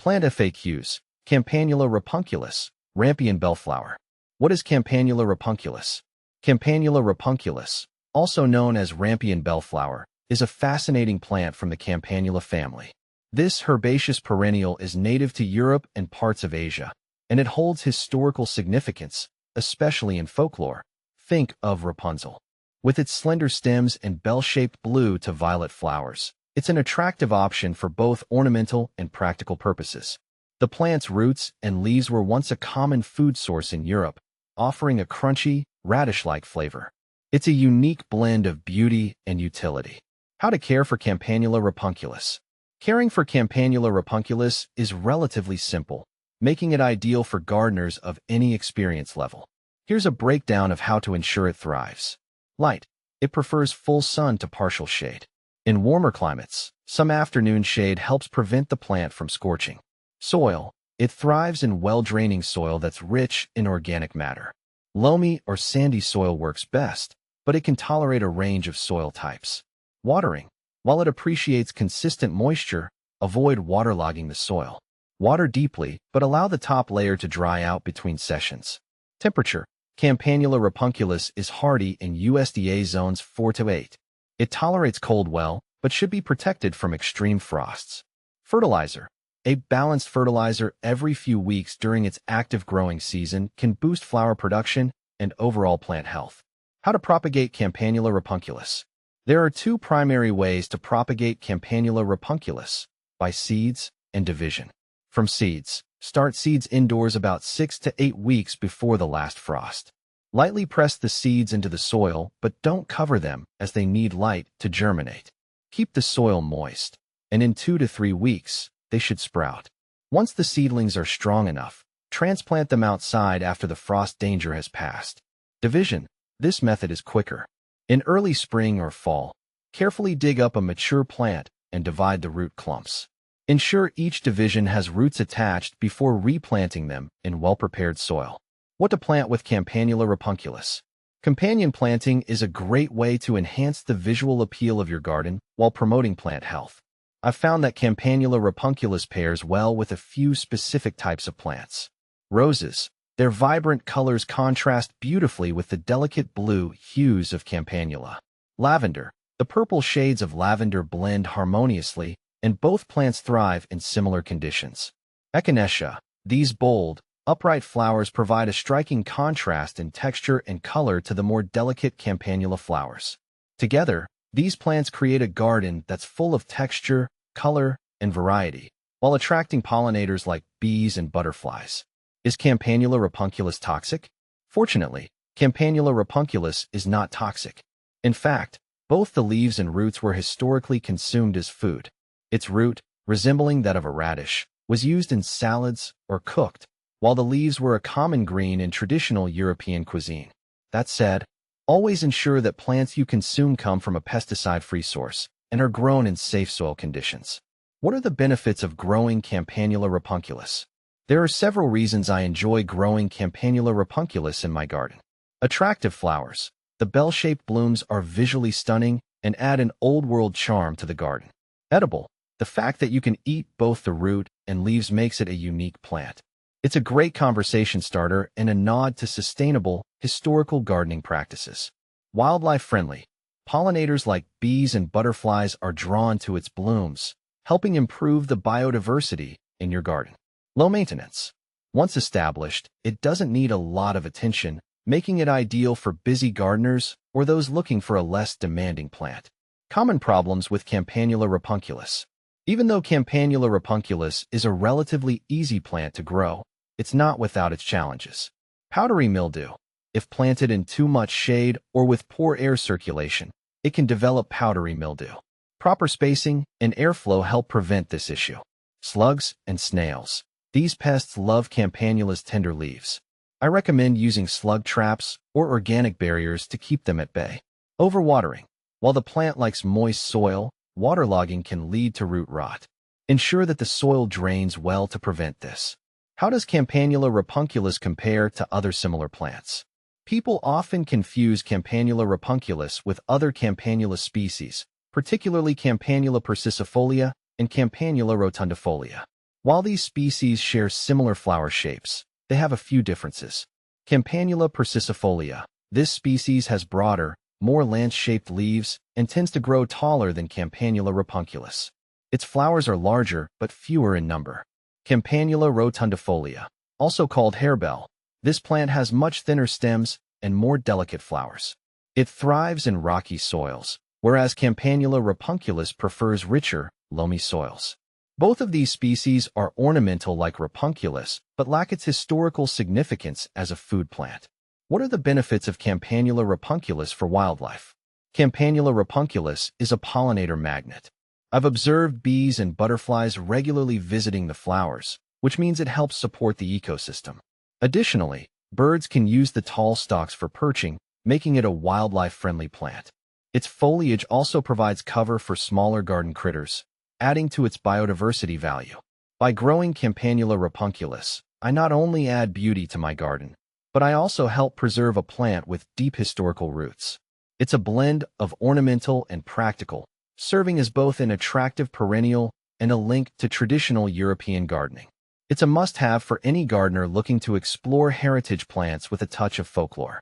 Plant FAQs. Campanula rapunculus, Rampion bellflower. What is Campanula rapunculus? Campanula rapunculus, also known as Rampion bellflower, is a fascinating plant from the Campanula family. This herbaceous perennial is native to Europe and parts of Asia, and it holds historical significance, especially in folklore. Think of Rapunzel. With its slender stems and bell-shaped blue to violet flowers, it's an attractive option for both ornamental and practical purposes. The plant's roots and leaves were once a common food source in Europe, offering a crunchy, radish-like flavor. It's a unique blend of beauty and utility. How to care for Campanula rapunculus. Caring for Campanula rapunculus is relatively simple, making it ideal for gardeners of any experience level. Here's a breakdown of how to ensure it thrives. Light. It prefers full sun to partial shade. In warmer climates, some afternoon shade helps prevent the plant from scorching. Soil. It thrives in well-draining soil that's rich in organic matter. Loamy or sandy soil works best, but it can tolerate a range of soil types. Watering. While it appreciates consistent moisture, avoid waterlogging the soil. Water deeply, but allow the top layer to dry out between sessions. Temperature. Campanula rapunculus is hardy in USDA zones 4 to 8. It tolerates cold well, but should be protected from extreme frosts. Fertilizer. A balanced fertilizer every few weeks during its active growing season can boost flower production and overall plant health. How to propagate Campanula rapunculus. There are two primary ways to propagate Campanula rapunculus: by seeds and division. From seeds, start seeds indoors about 6 to 8 weeks before the last frost. Lightly press the seeds into the soil, but don't cover them as they need light to germinate. Keep the soil moist, and in 2 to 3 weeks, they should sprout. Once the seedlings are strong enough, transplant them outside after the frost danger has passed. Division. This method is quicker. In early spring or fall, carefully dig up a mature plant and divide the root clumps. Ensure each division has roots attached before replanting them in well-prepared soil. What to plant with Campanula rapunculus. Companion planting is a great way to enhance the visual appeal of your garden while promoting plant health. I've found that Campanula rapunculus pairs well with a few specific types of plants. Roses. Their vibrant colors contrast beautifully with the delicate blue hues of Campanula. Lavender. The purple shades of lavender blend harmoniously, and both plants thrive in similar conditions. Echinacea. These bold, upright flowers provide a striking contrast in texture and color to the more delicate Campanula flowers. Together, these plants create a garden that's full of texture, color, and variety, while attracting pollinators like bees and butterflies. Is Campanula rapunculus toxic? Fortunately, Campanula rapunculus is not toxic. In fact, both the leaves and roots were historically consumed as food. Its root, resembling that of a radish, was used in salads or cooked, while the leaves were a common green in traditional European cuisine. That said, always ensure that plants you consume come from a pesticide-free source and are grown in safe soil conditions. What are the benefits of growing Campanula rapunculus? There are several reasons I enjoy growing Campanula rapunculus in my garden. Attractive flowers. The bell-shaped blooms are visually stunning and add an old-world charm to the garden. Edible. The fact that you can eat both the root and leaves makes it a unique plant. It's a great conversation starter and a nod to sustainable, historical gardening practices. Wildlife-friendly. Pollinators like bees and butterflies are drawn to its blooms, helping improve the biodiversity in your garden. Low maintenance. Once established, it doesn't need a lot of attention, making it ideal for busy gardeners or those looking for a less demanding plant. Common problems with Campanula rapunculus. Even though Campanula rapunculus is a relatively easy plant to grow, it's not without its challenges. Powdery mildew. If planted in too much shade or with poor air circulation, it can develop powdery mildew. Proper spacing and airflow help prevent this issue. Slugs and snails. These pests love Campanula's tender leaves. I recommend using slug traps or organic barriers to keep them at bay. Overwatering. While the plant likes moist soil, waterlogging can lead to root rot. Ensure that the soil drains well to prevent this. How does Campanula rapunculus compare to other similar plants? People often confuse Campanula rapunculus with other Campanula species, particularly Campanula persicifolia and Campanula rotundifolia. While these species share similar flower shapes, they have a few differences. Campanula persicifolia. This species has broader, more lance-shaped leaves and tends to grow taller than Campanula rapunculus. Its flowers are larger but fewer in number. Campanula rotundifolia, also called harebell. This plant has much thinner stems and more delicate flowers. It thrives in rocky soils, whereas Campanula rapunculus prefers richer, loamy soils. Both of these species are ornamental like Rapunculus, but lack its historical significance as a food plant. What are the benefits of Campanula rapunculus for wildlife? Campanula rapunculus is a pollinator magnet. I've observed bees and butterflies regularly visiting the flowers, which means it helps support the ecosystem. Additionally, birds can use the tall stalks for perching, making it a wildlife-friendly plant. Its foliage also provides cover for smaller garden critters, adding to its biodiversity value. By growing Campanula rapunculus, I not only add beauty to my garden, but I also help preserve a plant with deep historical roots. It's a blend of ornamental and practical, serving as both an attractive perennial and a link to traditional European gardening. It's a must-have for any gardener looking to explore heritage plants with a touch of folklore.